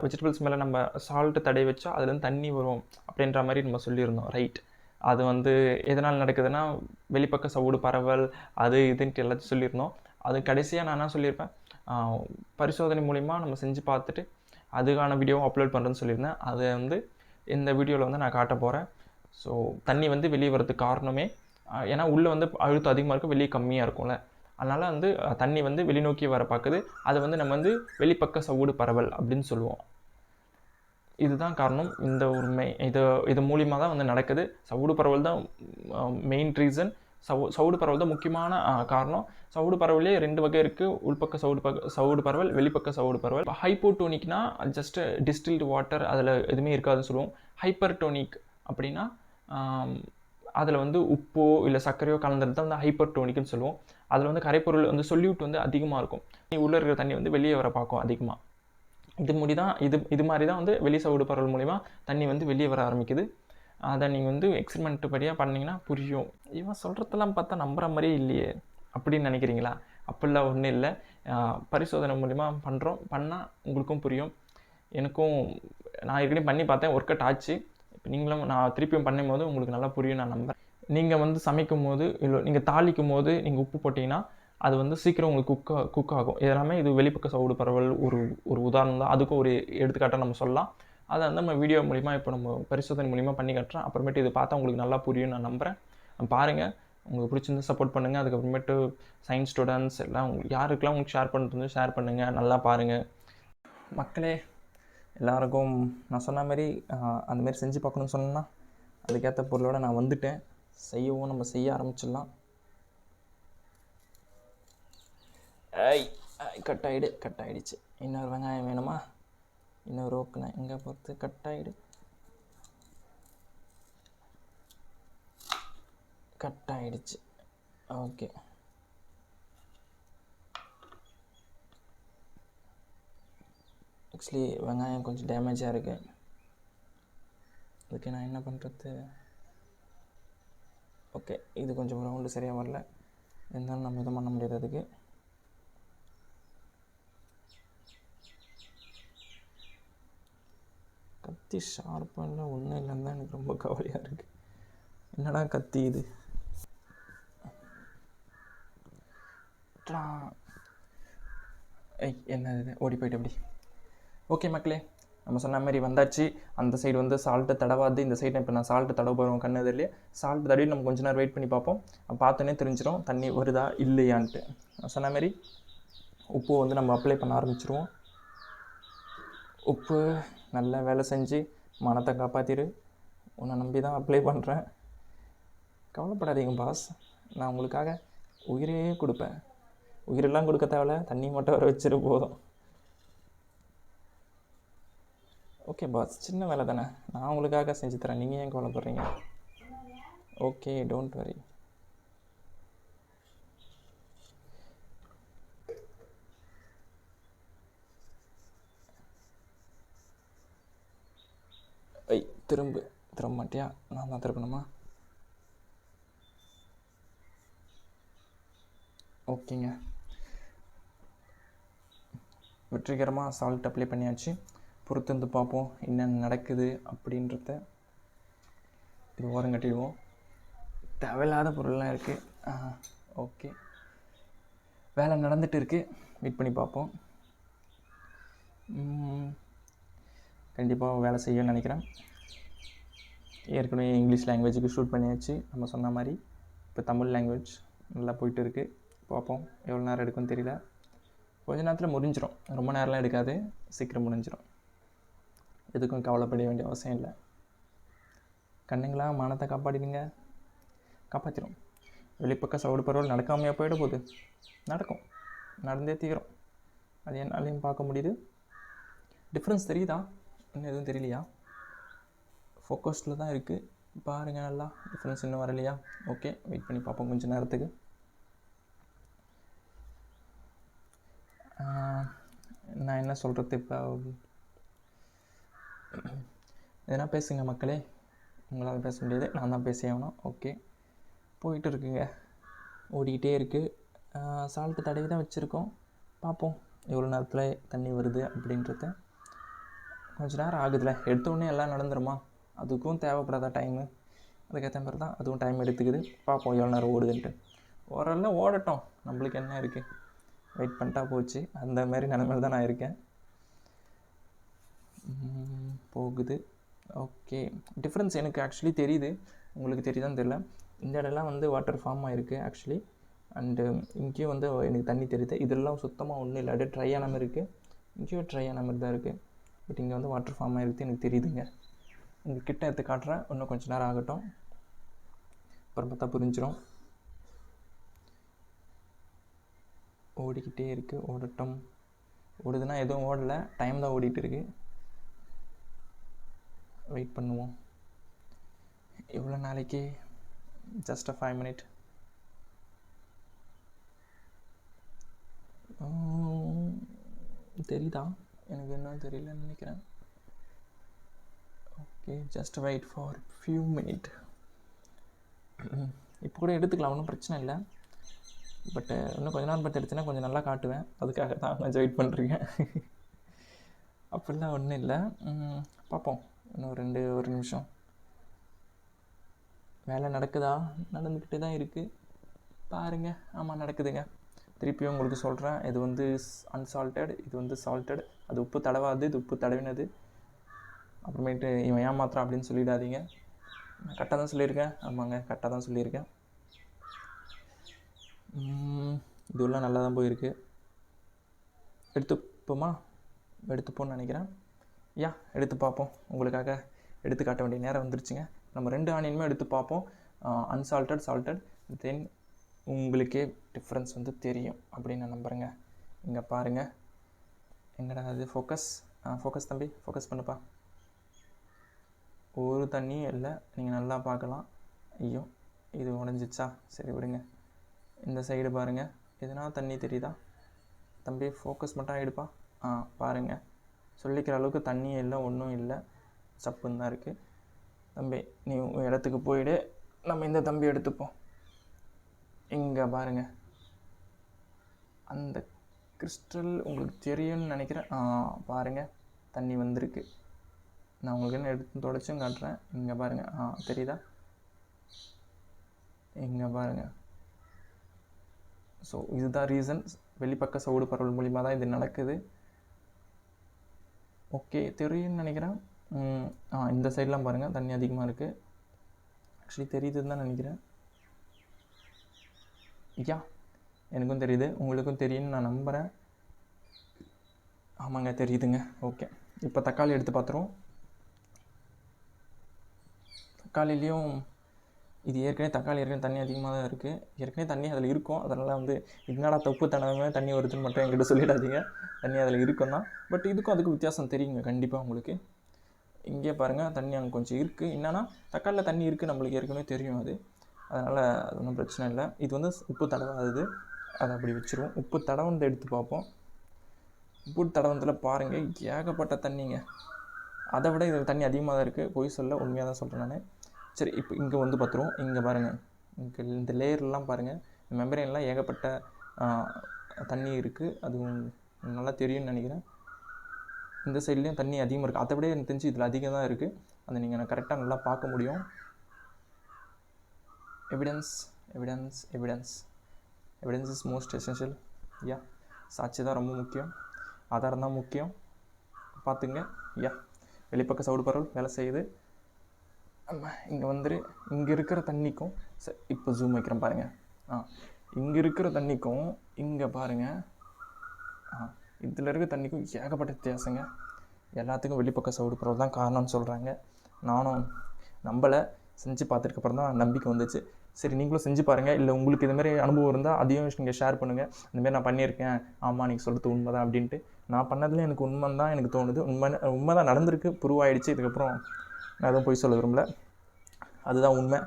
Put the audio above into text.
Vegetables மேலே நம்ம salt தடவி வச்சா அதுலேருந்து தண்ணி வரும் அப்படின்ற மாதிரி நம்ம சொல்லியிருந்தோம், ரைட்? அது வந்து எதனால் நடக்குதுன்னா வெளிப்பக்க சவுடு பரவல் அது இதுன்ட்டு எல்லாத்தையும் சொல்லியிருந்தோம். அது கடைசியாக நான் என்ன சொல்லியிருப்பேன், பரிசோதனை மூலிமா நம்ம செஞ்சு பார்த்துட்டு அதுக்கான வீடியோவும் அப்லோட் பண்ணுறேன்னு சொல்லியிருந்தேன். அதை வந்து இந்த வீடியோவில் வந்து நான் காட்ட போகிறேன். ஸோ தண்ணி வந்து வெளியே வரதுக்கு காரணமே ஏன்னா உள்ளே வந்து அழுத்தம் அதிகமாக இருக்கும், வெளியே கம்மியாக இருக்கும்ல, அதனால் வந்து தண்ணி வந்து வெளிநோக்கி வர பார்க்குது. அதை வந்து நம்ம வந்து வெளிப்பக்க சவுடு பரவல் அப்படின்னு சொல்லுவோம். இதுதான் காரணம். இந்த ஒரு இது மூலிமா தான் வந்து நடக்குது. சவுடு பரவல் தான் மெயின் ரீசன். சவுடு பரவல் தான் முக்கியமான காரணம். சவுடு பரவலே 2 வகை இருக்குது. உள்பக்க சவுடு பரவல், வெளிப்பக்க சவுடு பரவல். ஹைப்போடோனிக்னா ஜஸ்ட் டிஸ்டில்டு வாட்டர், அதில் எதுவுமே இருக்காதுன்னு சொல்லுவோம். ஹைப்பர்டோனிக் அப்படின்னா அதில் வந்து உப்போ இல்லை சர்க்கரையோ கலந்துறது தான் வந்து ஹைப்பர்டோனிக்னு சொல்லுவோம். அதில் வந்து கரைப்பொருள் வந்து சொல்யூட் வந்து அதிகமாக இருக்கும். உள்ளே இருக்கிற தண்ணி வந்து வெளியே வர பார்க்கும் அதிகமாக. இது மாதிரி தான் வந்து வெளி சவுடு பரவல் மூலிமா தண்ணி வந்து வெளியே வர ஆரம்பிக்குது. அதை நீங்கள் வந்து எக்ஸ்பெரிமெண்ட் படியாக பண்ணிங்கன்னா புரியும். இவன் சொல்கிறதெல்லாம் பார்த்தா நம்புகிற மாதிரியே இல்லையே அப்படின்னு நினைக்கிறீங்களா? அப்படிலாம் ஒன்றும் இல்லை. பரிசோதனை மூலிமா பண்ணால் உங்களுக்கும் புரியும். எனக்கும் நான் ஏற்கனவே பண்ணி பார்த்தேன், ஒர்க் அவுட் ஆச்சு. இப்போ நீங்களும் நான் திருப்பியும் பண்ணும்போது உங்களுக்கு நல்லா புரியும் நான் நம்புகிறேன். நீங்கள் வந்து சமைக்கும் போது இல்லை நீங்கள் தாளிக்கும் போது நீங்கள் உப்பு போட்டிங்கன்னா அது வந்து சீக்கிரம் உங்களுக்கு குக் ஆகும். எல்லாமே இது வெளிப்பக்க சவுடு பரவல் ஒரு உதாரணம் தான். அதுக்கும் ஒரு எடுத்துக்காட்டாக நம்ம சொல்லலாம். அதை வந்து நம்ம வீடியோ மூலிமா இப்போ நம்ம பரிசோதனை மூலிமா பண்ணி காட்டுறேன். அப்புறமேட்டு இது பார்த்தா உங்களுக்கு நல்லா புரியும் நான் நம்புகிறேன். பாருங்கள், உங்களுக்கு பிடிச்சிருந்து சப்போர்ட் பண்ணுங்கள். அதுக்கப்புறமேட்டு சயின்ஸ் ஸ்டூடெண்ட்ஸ் எல்லாம் யாருக்கெல்லாம் உங்களுக்கு ஷேர் பண்ணுறது ஷேர் பண்ணுங்கள். நல்லா பாருங்கள் மக்களே. எல்லாருக்கும் நான் சொன்ன மாதிரி அந்தமாரி செஞ்சு பார்க்கணுன்னு சொன்னால் அதுக்கேற்ற பொருளோடு நான் வந்துட்டேன். நம்ம செய்ய ஆரம்பிச்சிடலாம். கட் ஆகிடுச்சு. இன்னொரு வெங்காயம் வேணுமா? இன்னொரு ஓக்குனா எங்கே பொறுத்து கட் ஆகிடுச்சு. ஓகே, ஆக்சுவலி வெங்காயம் கொஞ்சம் டேமேஜாக இருக்குது. அதுக்கு நான் என்ன பண்ணுறது? ஓகே, இது கொஞ்சம் ரவுண்டு சரியாக வரல, இருந்தாலும் நம்ம எதுவும் பண்ண முடியாது. அதுக்கு கத்தி ஷார்ப்பாக இல்லை, ஒன்றும் இல்லைன்னு தான் எனக்கு ரொம்ப கவலையாக இருக்குது. என்னடா கத்தி இது? என்ன இது ஓடி போயிட்டு அப்படி? ஓகே மக்களே, நம்ம சொன்ன மாதிரி வந்தாச்சு. அந்த சைடு வந்து சால்ட்டை தடவாது, இந்த சைடு இப்போ நான் சால்ட்டு தடவை போகிறோம் கண்ணு எதிரிலே. சால்ட்டு தடவி நம்ம கொஞ்ச நேரம் வெயிட் பண்ணி பார்ப்போம். பார்த்தோன்னே தெரிஞ்சிடும் தண்ணி வருதா இல்லையான்ட்டு. நான் சொன்ன மாதிரி உப்பு வந்து நம்ம அப்ளை பண்ண ஆரம்பிச்சிருவோம். உப்பு நல்லா வேலை செஞ்சு மனத்தை காப்பாற்றிடு. உன்னை நம்பி தான் அப்ளை பண்ணுறேன். கவலைப்படாதீங்க பாஸ், நான் உங்களுக்காக உயிரே கொடுப்பேன். உயிரெல்லாம் கொடுக்க தேவையில்ல, தண்ணி மட்டும் வர வச்சிரு போதும். ஓகே பாஸ், சின்ன வேலை தானே, நான் உங்களுக்காக செஞ்சு தரேன். நீங்கள் ஏன் கவலைப்படுறீங்க? Okay, don't worry. திரும்ப மாட்டியா? நான் தான் திருப்பணுமா? ஓகேங்க, வெற்றிகரமாக சால்ட் அப்ளை பண்ணியாச்சு. பொறுத்து வந்து பார்ப்போம் என்னென்ன நடக்குது அப்படின்றத. இது ஓரம் கட்டிடுவோம். தேவையில்லாத பொருள்லாம் இருக்குது. ஓகே, வேலை நடந்துகிட்டு இருக்குது. வெயிட் பண்ணி பார்ப்போம். கண்டிப்பாக வேலை செய்யணும்னு நினைக்கிறேன். ஏற்கனவே இங்கிலீஷ் லாங்குவேஜுக்கு ஷூட் பண்ணியாச்சு நம்ம சொன்ன மாதிரி. இப்போ தமிழ் லாங்குவேஜ் நல்லா போயிட்டு இருக்குது. பார்ப்போம் எவ்வளோ நேரம் எடுக்கும்னு தெரியல. கொஞ்ச நேரத்தில் முடிஞ்சிடும், ரொம்ப நேரம்லாம் எடுக்காது, சீக்கிரம் முடிஞ்சிடும். எதுக்கும் கவலைப்பட வேண்டிய அவசியம் இல்லை. கண்ணுங்களா, மானத்தை காப்பாடிடுங்க, காப்பாற்றிடும். வெளிப்பக்க சவுடு பரவல் நடக்காமையாக போயிட போகுது. நடக்கும், நடந்தே தீவிரம். அது என்னாலையும் பார்க்க முடியுது. டிஃப்ரென்ஸ் தெரியுதா? இன்னும் எதுவும் தெரியலையா? ஃபோக்கஸ்டில் தான் இருக்குது, பாருங்கள் நல்லா. டிஃப்ரென்ஸ் இன்னும் வரலையா? ஓகே, வெயிட் பண்ணி பார்ப்போம் கொஞ்சம் நேரத்துக்கு. நான் என்ன சொல்கிறது இப்போ? எதனா பேசுங்க மக்களே. உங்களால் பேச முடியாது, நான் தான் பேசி ஆகணும். ஓகே, போயிட்டு இருக்குங்க, ஓடிக்கிட்டே இருக்குது. சால்ட்டு தடவி தான் வச்சுருக்கோம். பார்ப்போம் எவ்வளோ நேரத்தில் தண்ணி வருது அப்படின்றத. கொஞ்சம் நேரம் ஆகுதுல்ல, எடுத்தோடனே எல்லாம் நடந்துருமா? அதுக்கும் தேவைப்படாத டைமு. அதுக்கேற்ற மாதிரி தான் அதுவும் டைம் எடுத்துக்குது. பார்ப்போம் எவ்வளோ நேரம் ஓடுதுன்ட்டு. ஓரளவு ஓடட்டும், நம்மளுக்கு என்ன இருக்குது, வெயிட் பண்ணிட்டா போச்சு. அந்த மாதிரி நிலைமையில தான் நான் இருக்கேன். போகுது. ஓகே, டிஃப்ரென்ஸ் எனக்கு ஆக்சுவலி தெரியுது. உங்களுக்கு தெரியுதான்னு தெரியல. இந்த இடம்லாம் வந்து வாட்டர் ஃபார்ம் ஆகிருக்கு ஆக்சுவலி. அண்டு இங்கேயும் வந்து எனக்கு தண்ணி தெரியுது. இதெல்லாம் சுத்தமாக ஒன்றும் இல்லை, அப்படியே ட்ரை ஆன மாதிரி இருக்குது. இங்கேயும் ட்ரை ஆன மாதிரி தான் இருக்குது. பட் இங்கே வந்து வாட்டர் ஃபார்ம் ஆகிருக்கு எனக்கு தெரியுதுங்க. உங்கள் கிட்ட எடுத்து காட்டுறேன், இன்னும் கொஞ்சம் நேரம் ஆகட்டும், அப்புறம் பார்த்தா புரிஞ்சிடும். ஓடிக்கிட்டே இருக்குது, ஓடட்டும். ஓடுதுன்னா எதுவும் ஓடலை, டைம் தான் ஓடிட்டு இருக்கு. வெயிட் பண்ணுவோம். இவ்வளோ நாளைக்கு ஜஸ்ட் 5 minutes. தெரியுதா? எனக்கு என்ன தெரியலன்னு நினைக்கிறேன். Okay, just wait for few minute. இப்போ கூட எடுத்துக்கலாம், ஒன்றும் பிரச்சனை இல்லை. பட்டு இன்னும் கொஞ்ச நேரம் பார்த்து எடுத்துன்னா கொஞ்சம் நல்லா காட்டுவேன். அதுக்காக தான் கொஞ்சம் வெயிட் பண்ணிருக்கேன். அப்படிலாம் ஒன்றும் இல்லை. பார்ப்போம், இன்னும் ஒரு நிமிஷம். வேலை நடக்குதா? நடந்துக்கிட்டே தான் இருக்குது பாருங்கள். ஆமாம், நடக்குதுங்க. திருப்பியும் உங்களுக்கு சொல்கிறேன், இது வந்து அன்சால்ட்டட், இது வந்து சால்ட்டட். அது உப்பு தடவாது, இது உப்பு தடவினது. அப்புறமேட்டு இவன் ஏமாத்திரான் அப்படின்னு சொல்லிடாதீங்க. நான் கரெக்டாக தான் சொல்லியிருக்கேன். ஆமாங்க, கரெக்டாக தான் சொல்லியிருக்கேன். இதுவெல்லாம் நல்லா தான் போயிருக்கு. எடுத்துப்போன்னு நினைக்கிறேன். எடுத்து பார்ப்போம். உங்களுக்காக எடுத்து காட்ட வேண்டிய நேரம் வந்துருச்சுங்க. நம்ம 2 ஆனியனுமே எடுத்து பார்ப்போம், அன்சால்ட்டட், சால்ட்டட். தென் உங்களுக்கே டிஃப்ரென்ஸ் வந்து தெரியும் அப்படின்னு நான் நம்புகிறேங்க. இங்கே பாருங்கள். எங்கடா அது ஃபோக்கஸ் தம்பி, ஃபோக்கஸ் பண்ணுப்பா. ஒரு தண்ணியும் இல்லை, நீங்கள் நல்லா பார்க்கலாம். ஐயோ, இது உடஞ்சிச்சா? சரி விடுங்க. இந்த சைடு பாருங்கள், எதுனா தண்ணி தெரியுதா தம்பி? ஃபோக்கஸ் மட்டும் எடுப்பா. பாருங்கள், சொல்லிக்கிற அளவுக்கு தண்ணியும் இல்லை, ஒன்றும் இல்லை, சப்புன்னு தான் இருக்குது. தம்பி நீ இடத்துக்கு போயிடு, நம்ம இந்த தம்பி எடுத்துப்போம். இங்கே பாருங்கள், அந்த கிறிஸ்டல் உங்களுக்கு தெரியும்னு நினைக்கிறேன். பாருங்கள், தண்ணி வந்திருக்கு. நான் உங்களுக்கு என்ன எடுத்து தொடச்சும் காட்டுறேன். இங்கே பாருங்கள், தெரியுதா? இங்கே பாருங்கள். ஸோ இதுதான் ரீசன். வெளிப்பக்க சவுடு பரவல் மூலிமா தான் இது நடக்குது. ஓகே, தெரியும்னு நினைக்கிறேன். இந்த சைட்லாம் பாருங்கள், தண்ணி அதிகமாக இருக்குது. ஆக்சுவலி தெரியுதுன்னு தான் நினைக்கிறேன். எனக்கும் தெரியுது, உங்களுக்கும் தெரியும்னு நான் நம்புகிறேன். ஆமாங்க, தெரியுதுங்க. ஓகே, இப்போ தக்காளி எடுத்து பார்த்துருவோம். தக்காளிலையும் இது ஏற்கனவே தண்ணி அதிகமாக தான் இருக்குது. ஏற்கனவே தண்ணி அதில் இருக்கும். அதனால் வந்து என்னடா தப்பு தண்ணி வருதுன்னு மட்டும் என்கிட்ட சொல்லிடாதீங்க. தண்ணி அதில் இருக்கும் தான். பட் இதுக்கும் அதுக்கு வித்தியாசம் தெரியுங்க கண்டிப்பாக உங்களுக்கு. இங்கே பாருங்கள், தண்ணி அங்கே கொஞ்சம் இருக்குது. என்னென்னா தக்காளியில் தண்ணி இருக்குது, நம்மளுக்கு ஏற்கனவே தெரியும் அது. அதனால் அது ஒன்றும் பிரச்சனை இல்லை. இது வந்து உப்பு தடவாது, அதை அப்படி வச்சுருவோம். உப்பு தடவந்து எடுத்து பார்ப்போம். உப்பு தடவத்தில் பாருங்கள், ஏகப்பட்ட தண்ணிங்க. அதை விட இதில் தண்ணி அதிகமாக தான் இருக்குது. பொய் சொல்ல, உண்மையாக தான் சொல்கிறேன் நான். சரி, இப்போ இங்கே வந்து பார்த்துருவோம். இங்கே பாருங்கள், இங்கே இந்த லேயர்லாம் பாருங்கள், மெம்பரேன்லாம் ஏகப்பட்ட தண்ணி இருக்குது. அதுவும் நல்லா தெரியும்னு நினைக்கிறேன். இந்த சைட்லேயும் தண்ணி அதிகமாக இருக்குது. அதை விட எனக்கு தெரிஞ்சு இதில் அதிகம் தான் இருக்குது. அதை நீங்கள் கரெக்டாக நல்லா பார்க்க முடியும். Evidence is most essential. சாட்சி தான் ரொம்ப முக்கியம், ஆதாரம் தான் முக்கியம். பார்த்துங்க. வெளிப்பக்க சவுடு பரவல் வேலை செய்யுது. இங்கே வந்துரு. இங்கே இருக்கிற தண்ணிக்கும் இப்போ ஜூம் வைக்கிறேன் பாருங்கள். இங்கே இருக்கிற தண்ணிக்கும் இங்கே பாருங்கள், இதில் இருக்கிற தண்ணிக்கும் ஏகப்பட்ட வித்தியாசங்க. எல்லாத்துக்கும் வெளிப்பக்க சவுடு பரவல் தான் காரணம்னு சொல்கிறாங்க. நானும் நம்பலை, செஞ்சு பார்த்துட்டுக்கப்புறம் தான் நம்பிக்கை வந்துச்சு. சரி, நீங்களும் செஞ்சு பாருங்கள். இல்லை உங்களுக்கு இதுமாரி அனுபவம் இருந்தால் அதையும் நீங்கள் ஷேர் பண்ணுங்கள். இந்தமாரி நான் பண்ணியிருக்கேன், ஆமாம் நீங்கள் சொல்கிறது உண்மை தான் அப்படின்ட்டு. நான் பண்ணதில் எனக்கு உண்மை தான் எனக்கு தோணுது. உண்மை தான் நடந்திருக்கு, ப்ரூவ் ஆகிடுச்சு. இதுக்கப்புறம் நான் எதுவும் போய் சொல்ல விரும்பல, அதுதான் உண்மை.